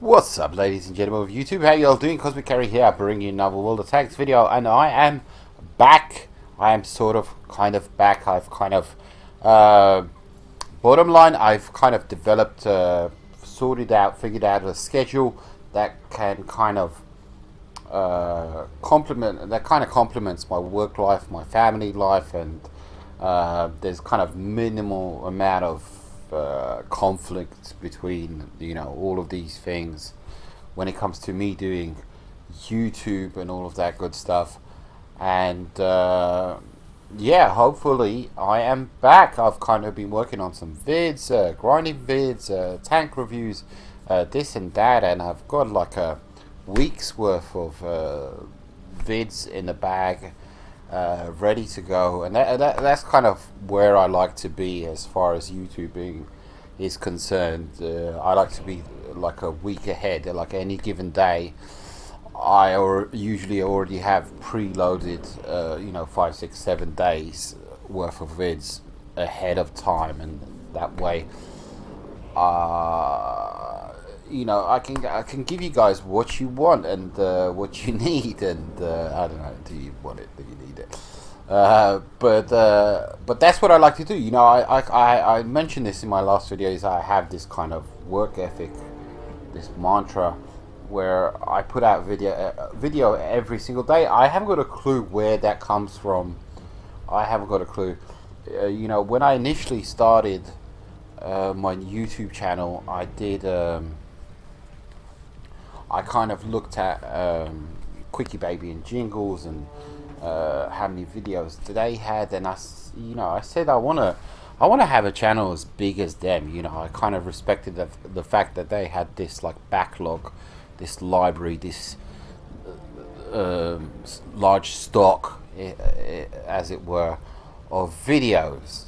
What's up, ladies and gentlemen of YouTube? How y'all doing? Cosmic Carry here, bringing you another World of Tanks video, and I am back. I am sort of, kind of back. I've kind of, bottom line, I've kind of developed, sorted out, figured out a schedule that can kind of complements my work life, my family life, and there's kind of minimal amount of conflict between all of these things when it comes to me doing YouTube and all of that good stuff. And yeah, hopefully I am back. I've kind of been working on some vids, grinding vids, tank reviews, this and that, and I've got like a week's worth of vids in the bag, ready to go, and that's kind of where I like to be as far as YouTubing is concerned. I like to be like a week ahead. Like any given day, usually already have preloaded, 5, 6, 7 days worth of vids ahead of time, and that way, I can give you guys what you want and what you need, and I don't know, do you want it? Do you need it? But that's what I like to do. I mentioned this in my last videos. I have this kind of work ethic, this mantra, where I put out video every single day. I haven't got a clue where that comes from. I haven't got a clue. When I initially started my YouTube channel, I did. I kind of looked at Quickie Baby and Jingles and how many videos they had, and I said I wanna have a channel as big as them. I kind of respected the fact that they had this like backlog, this library, this large stock, as it were, of videos.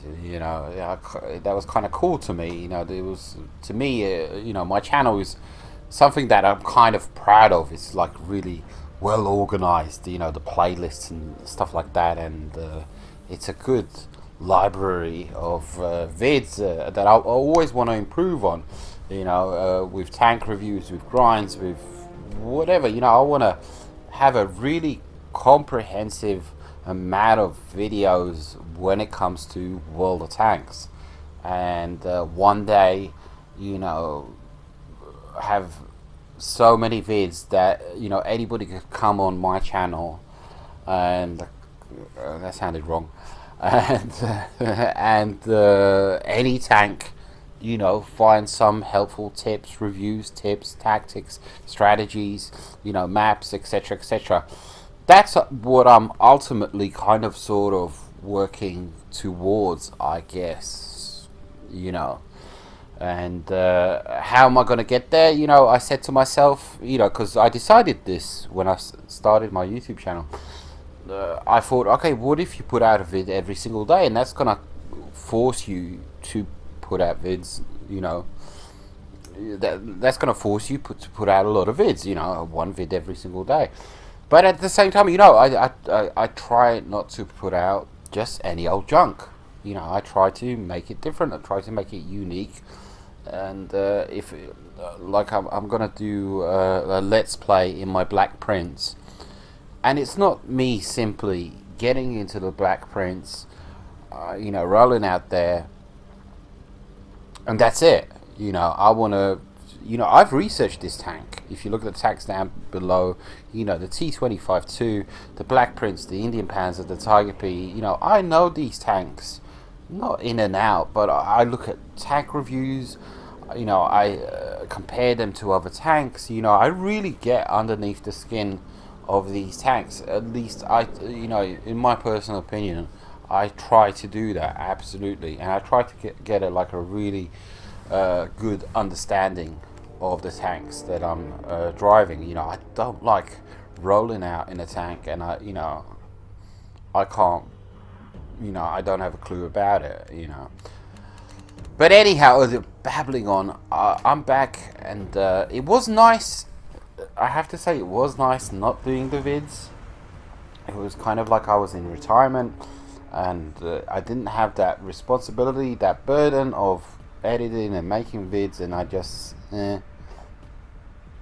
That was kind of cool to me. It was, to me, my channel is something that I'm kind of proud of. It's like really well organized, the playlists and stuff like that, and it's a good library of vids that I always want to improve on, with tank reviews, with grinds, with whatever. I want to have a really comprehensive amount of videos when it comes to World of Tanks, and one day, have so many vids that anybody could come on my channel, and that sounded wrong, and any tank, find some helpful tips, reviews, tips, tactics, strategies, maps, etc., etc. That's what I'm ultimately kind of sort of working towards, I guess. And how am I going to get there? I said to myself, because I decided this when I started my YouTube channel. I thought, okay, what if you put out a vid every single day, and that's going to force you to put out vids. That's going to force you to put out a lot of vids. One vid every single day. But at the same time, I try not to put out just any old junk. I try to make it different. I try to make it unique. And if like I'm gonna do a let's play in my Black Prince, and it's not me simply getting into the Black Prince, rolling out there, and that's it. I want to, I've researched this tank. If you look at the tanks down below, the T-25-2, the Black Prince, the Indian Panzer, the Tiger P, I know these tanks, not in and out, but I look at tank reviews. I compare them to other tanks. I really get underneath the skin of these tanks. At least in my personal opinion, I try to do that, absolutely, and I try to get a really good understanding of the tanks that I'm driving. I don't like rolling out in a tank, and I can't. I don't have a clue about it. But anyhow, babbling on, I'm back, and it was nice. I have to say, it was nice not doing the vids. It was kind of like I was in retirement, and I didn't have that responsibility, that burden of editing and making vids, and I just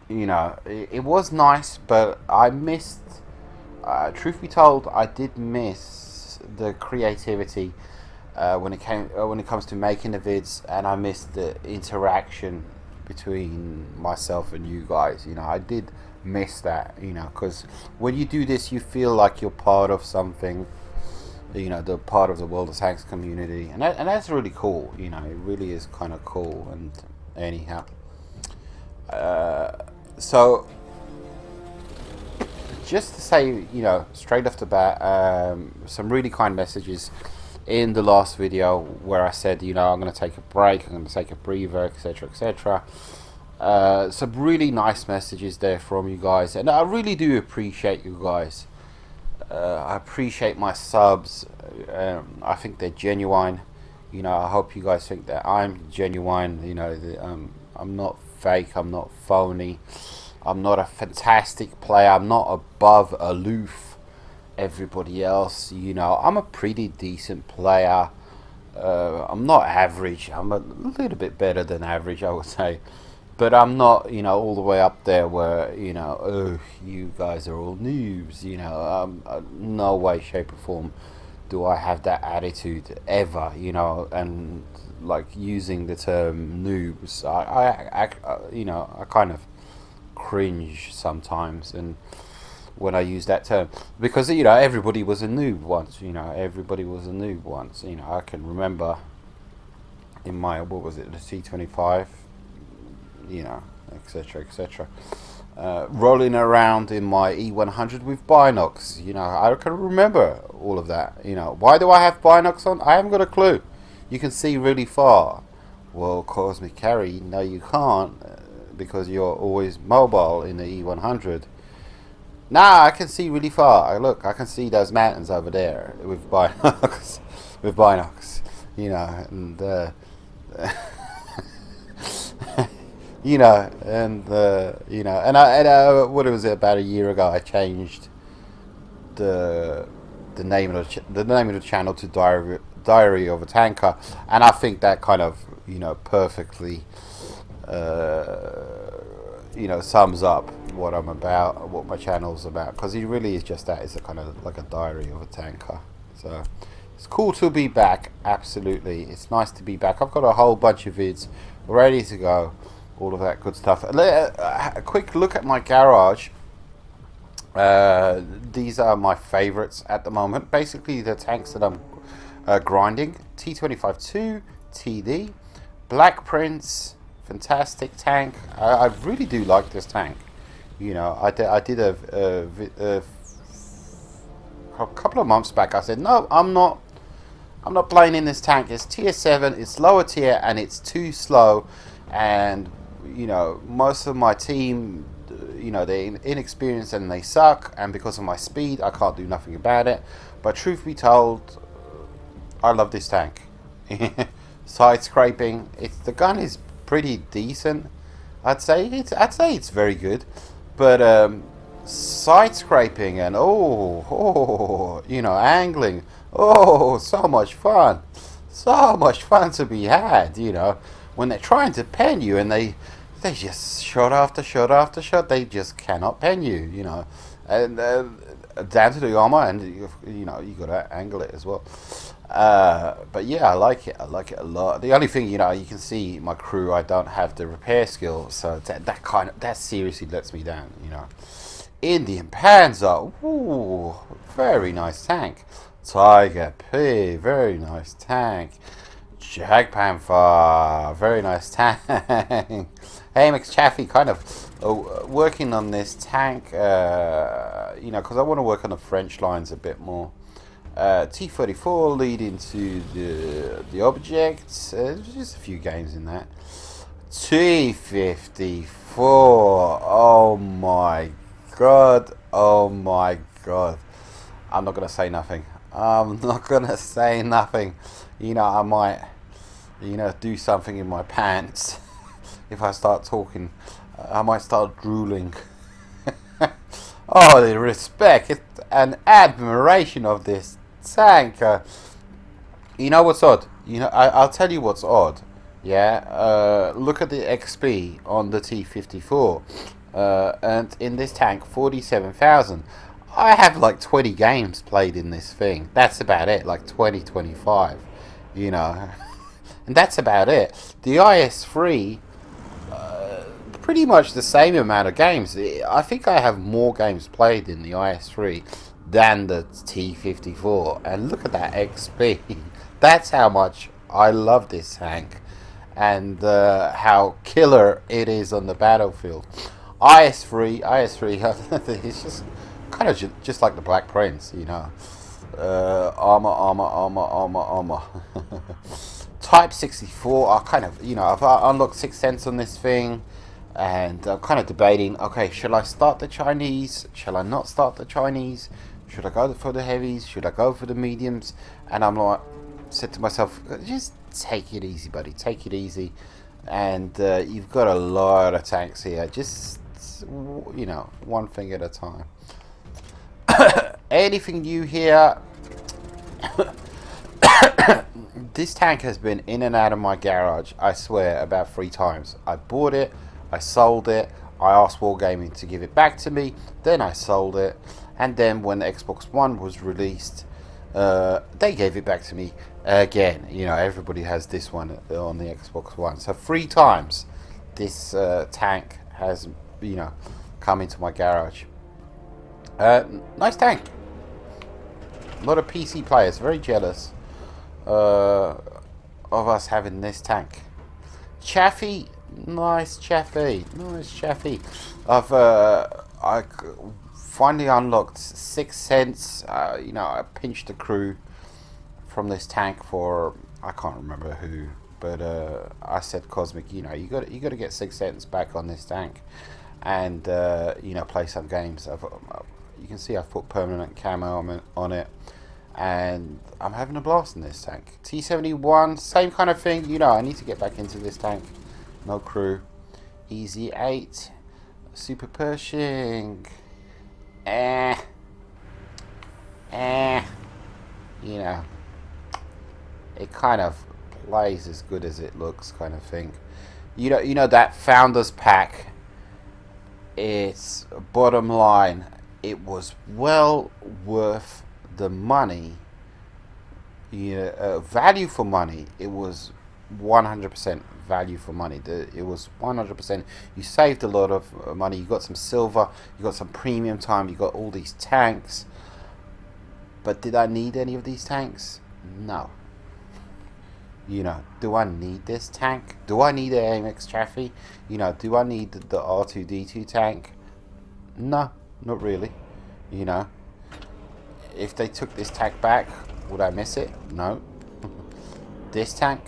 You know, it was nice, but I missed. Truth be told, I did miss the creativity when it comes to making the vids, and I missed the interaction between myself and you guys. You know, I did miss that. You know, because when you do this, you feel like you're part of something. You know, the part of the World of Tanks community, and that's really cool. You know, it really is kind of cool. And anyhow, so just to say, you know, straight off the bat, some really kind messages in the last video where I said, you know, I'm going to take a break, I'm going to take a breather, etc., etc. Some really nice messages there from you guys, and I really do appreciate you guys. I appreciate my subs. I think they're genuine. You know, I hope you guys think that I'm genuine. You know, I'm not fake, I'm not phony, I'm not a fantastic player, I'm not above, aloof everybody else. You know, I'm a pretty decent player. I'm not average, I'm a little bit better than average, I would say, but I'm not, you know, all the way up there where, you know, oh, you guys are all noobs. You know, no way, shape or form do I have that attitude ever. You know, and like using the term noobs, I you know, I kind of cringe sometimes, and when I use that term, because, you know, everybody was a noob once. You know, everybody was a noob once. You know, I can remember in my, what was it, the T25, you know, etc., etc. Rolling around in my E100 with binocs. You know, I can remember all of that. You know, why do I have binocs on? I haven't got a clue. You can see really far. Well, Cosmic Carry, no, you can't, because you're always mobile in the E100. Nah, I can see really far. Look, I can see those mountains over there with binocs. With binocs, you know, and you know, and you know, and what was it, about a year ago? I changed the name of the name of the channel to Diary of a Tanker, and I think that kind of, you know, perfectly you know, sums up what I'm about, what my channel's about, because it really is just that. It's a kind of like a diary of a tanker. So it's cool to be back. Absolutely, it's nice to be back. I've got a whole bunch of vids ready to go, all of that good stuff. A quick look at my garage. These are my favorites at the moment. Basically, the tanks that I'm grinding: T25-2, TD, Black Prince. Fantastic tank. I really do like this tank. You know, I did a couple of months back. I said, no, I'm not playing in this tank. It's tier 7. It's lower tier, and it's too slow. And, you know, most of my team, you know, they're inexperienced and they suck. And because of my speed, I can't do nothing about it. But truth be told, I love this tank. Side scraping. The gun is pretty decent. I'd say it's very good, but side scraping and you know, angling, so much fun to be had. You know, when they're trying to pen you and they just shot after shot after shot, they just cannot pen you. You know, and down to the armor, and you know, you gotta angle it as well. But yeah, I like it a lot. The only thing, you know, you can see my crew, I don't have the repair skill, so that seriously lets me down. You know, Indian Panzer, ooh, very nice tank. Tiger P, very nice tank. Jag Panther, very nice tank. AMX Chaffee, kind of working on this tank, you know, because I want to work on the French lines a bit more. T34 leading to the objects. Just a few games in that. T54. Oh my god. Oh my god. I'm not gonna say nothing. I'm not gonna say nothing. You know, I might, you know, do something in my pants if I start talking. I might start drooling. Oh, the respect and admiration of this tank. You know what's odd? You know, I'll tell you what's odd. Yeah, look at the XP on the T54. and in this tank 47,000. I have like 20 games played in this thing. That's about it, like 20, 25, you know. And that's about it. The IS-3, pretty much the same amount of games. I think I have more games played in the IS-3 than the T-54. And look at that XP. That's how much I love this tank. And how killer it is on the battlefield. IS-3, it's just kind of just like the Black Prince, you know. Armor. Type 64, I kind of, you know, I've unlocked Sixth Sense on this thing, and I'm kind of debating, okay, shall I start the Chinese? Shall I not start the Chinese? Should I go for the heavies? Should I go for the mediums? And I'm like, said to myself, just take it easy, buddy, take it easy. And you've got a lot of tanks here, just, you know, one thing at a time. Anything new here? This tank has been in and out of my garage, I swear, about 3 times. I bought it, I sold it, I asked Wargaming to give it back to me, then I sold it, and then when the Xbox One was released, they gave it back to me again. You know, everybody has this one on the Xbox One. So 3 times this tank has, you know, come into my garage. Nice tank. A lot of PC players very jealous of us having this tank. Chaffee, nice Chaffee. I finally unlocked Sixth Sense. You know, I pinched the crew from this tank for, I can't remember who, but I said, Cosmic, you know, you got to get Sixth Sense back on this tank, and you know, play some games. You can see I've put permanent camo on it, and I'm having a blast in this tank. T-71, same kind of thing. You know, I need to get back into this tank. No crew. Easy 8. Super Pershing. You know, it kind of plays as good as it looks, kind of thing. You know that Founders Pack. It's bottom line. It was well worth the money. Yeah, value for money. It was 100% value for money. It was 100%. You saved a lot of money. You got some silver. You got some premium time. You got all these tanks. But did I need any of these tanks? No. You know, do I need this tank? Do I need the AMX Chaffee? You know, do I need the R2D2 tank? No, not really. You know, if they took this tank back, would I miss it? No. This tank?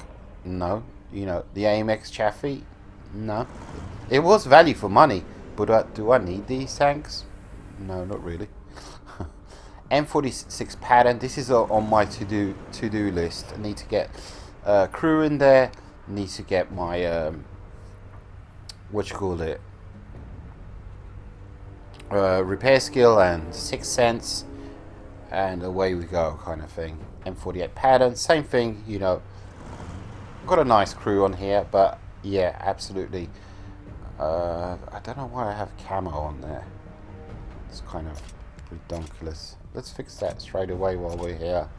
No. You know, the AMX Chaffee? No. It was value for money, but do I need these tanks? No, not really. M46 pattern. This is on my to-do list. I need to get crew in there. Need to get my repair skill and Sixth Sense, and away we go, kind of thing. M48 pattern, same thing. You know, got a nice crew on here, but yeah, absolutely. I don't know why I have camo on there. It's kind of redonkulous. Let's fix that straight away while we're here.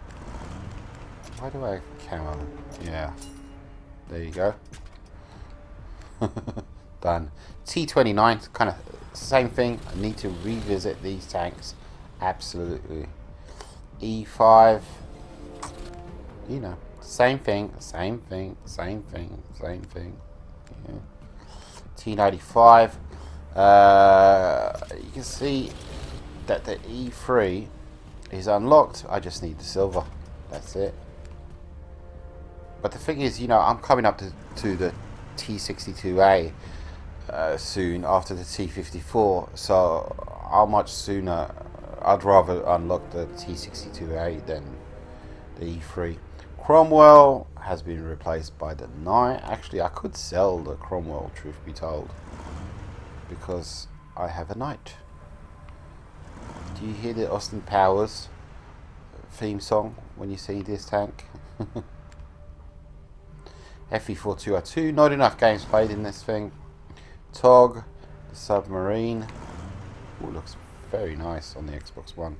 Why do I have camo? Yeah. There you go. Done. T29, kind of same thing. I need to revisit these tanks. Absolutely. E5. You know, same thing. Yeah. T95. You can see that the E3 is unlocked. I just need the silver. That's it. But the thing is, you know, I'm coming up to the T62A soon after the T54. So how much sooner? I'd rather unlock the T62A than the E3. Cromwell has been replaced by the Knight. Actually, I could sell the Cromwell, truth be told, because I have a Knight. Do you hear the Austin Powers theme song when you see this tank? FE42R2, not enough games played in this thing. TOG, Submarine. Ooh, looks very nice on the Xbox One.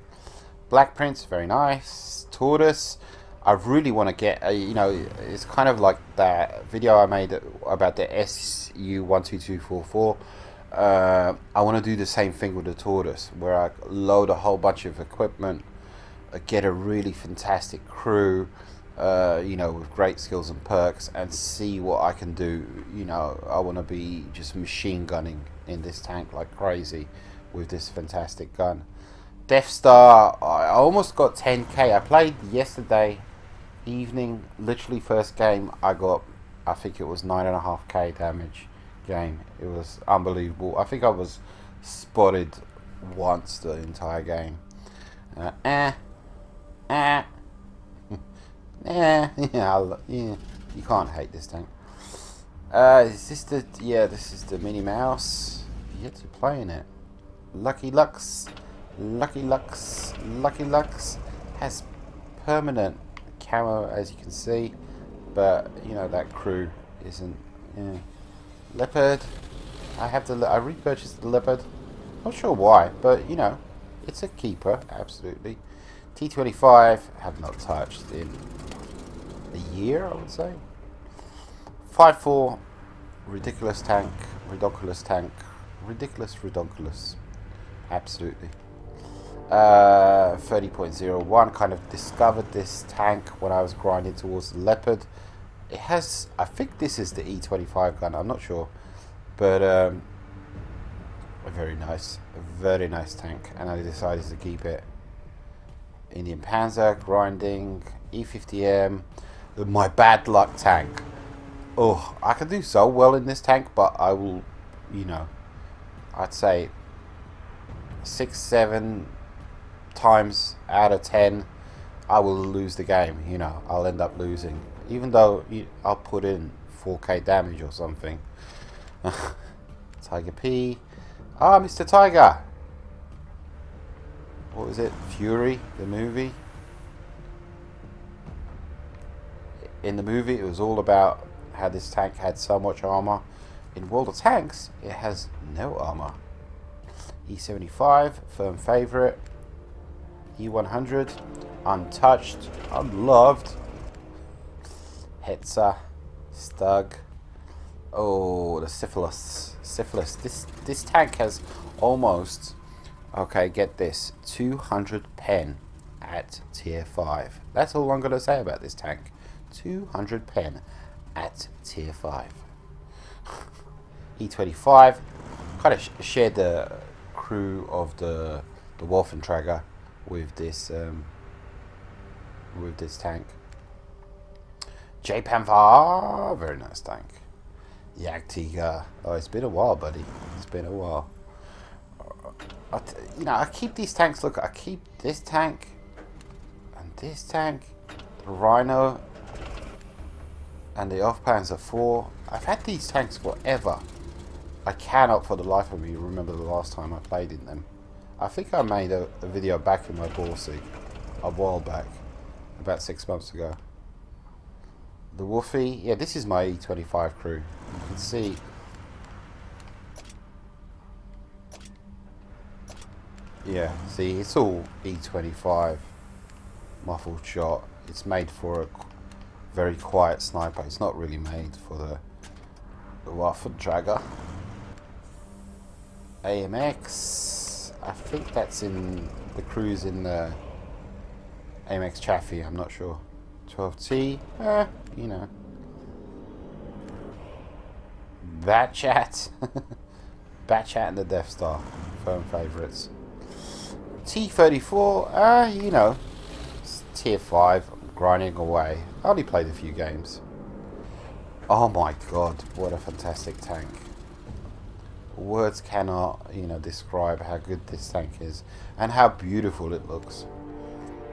Black Prince, very nice. Tortoise. I really want to get a, you know, it's kind of like that video I made about the SU-12244. I want to do the same thing with the Tortoise, where I load a whole bunch of equipment, get a really fantastic crew, you know, with great skills and perks, and see what I can do. You know, I want to be just machine gunning in this tank like crazy with this fantastic gun. Death Star, I almost got 10k. I played yesterday evening, literally first game, I got, I think it was 9.5k damage game. It was unbelievable. I think I was spotted once the entire game. Yeah, yeah, you can't hate this tank. Is this the, yeah, this is the Minnie Mouse. Yet to play in it. Lucky Lux has permanent camo, as you can see, but you know that crew isn't. Yeah. Leopard, I repurchased the Leopard. Not sure why, but you know, it's a keeper, absolutely. T25 have not touched in a year, I would say. 5.4, ridiculous tank, ridiculous, absolutely. 30.01, kind of discovered this tank when I was grinding towards the Leopard. It has, I think this is the E25 gun, I'm not sure, but a very nice tank, and I decided to keep it. Indian Panzer, grinding, E50M, my bad luck tank. Oh, I can do so well in this tank, but I will, you know, I'd say 6-7 times out of 10 I will lose the game. You know, I'll end up losing, even though I'll put in 4k damage or something. Tiger P. Ah, Mr. Tiger. What was it? Fury, the movie. In the movie, it was all about how this tank had so much armor. In World of Tanks, it has no armor. E75, firm favorite. E100, untouched, unloved. Hetzer, Stug. Oh, the Syphilis. This tank has almost, okay, get this, 200 pen at tier 5. That's all I'm going to say about this tank. 200 pen at tier 5. E25, kind of shared the crew of the Wolfentrager with this tank. J-Panther, very nice tank. Jagdtiger, oh, it's been a while, buddy. It's been a while. You know, I keep these tanks. Look, I keep this tank and this tank, the Rhino, and the Panzer IV. I've had these tanks forever. I cannot for the life of me remember the last time I played in them. I think I made a video back in my Borsig a while back, about 6 months ago. The Woofy, yeah, this is my E25 crew. You can see. Yeah, see, it's all E25 muffled shot. It's made for a very quiet sniper. It's not really made for the Waffentrager. AMX, I think that's in the crews in the AMX Chaffee, I'm not sure. 12T, you know. Batchat. Batchat and the Death Star, firm favourites. T34, you know, it's tier 5, grinding away. I only played a few games. Oh my god, what a fantastic tank. Words cannot, you know, describe how good this tank is and how beautiful it looks.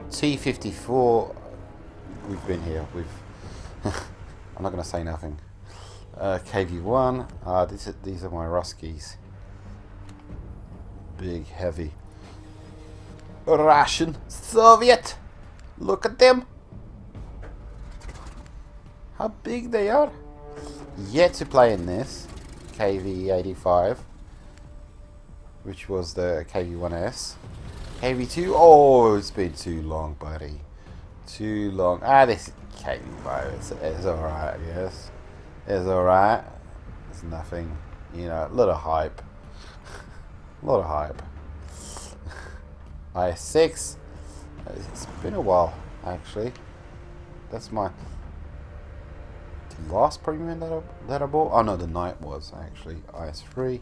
T54, we've been here. I'm not going to say nothing. KV1, these are my Ruskies. Big, heavy. Russian, Soviet. Look at them. How big they are. Yet to play in this. KV85. which was the KV-1S. KV-2, oh, it's been too long, buddy. Too long. Ah, this KV-5 is alright, I guess. It's alright. It's nothing, you know, a lot of hype. A lot of hype. IS-6. It's been a while, actually. That's my last premium that I bought. Oh no, the night was actually IS-3.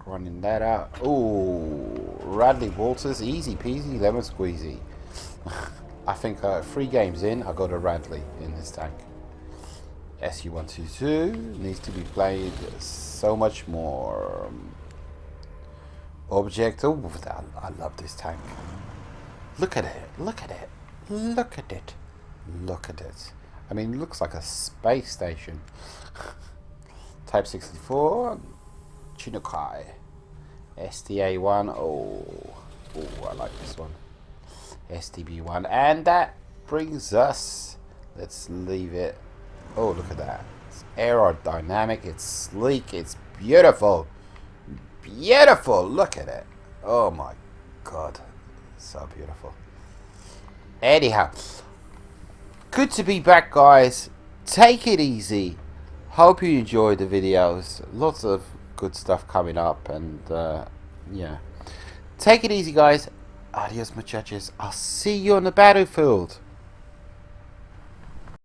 Running that out. Ooh, Radley Walters, easy peasy, lemon squeezy. I think 3 games in, I got a Radley in this tank. SU-122 needs to be played so much more. Object, oh, I love this tank. Look at it, look at it, look at it, look at it. I mean, it looks like a space station. Type 64, Chinokai. STA1, oh, I like this one. STB1, and that brings us, let's leave it, oh, look at that. It's aerodynamic, it's sleek, it's beautiful. Beautiful, look at it. Oh my god, so beautiful. Anyhow, good to be back, guys. Take it easy. Hope you enjoyed the videos. Lots of good stuff coming up, and yeah. Take it easy, guys. Adios, muchachos. I'll see you on the battlefield.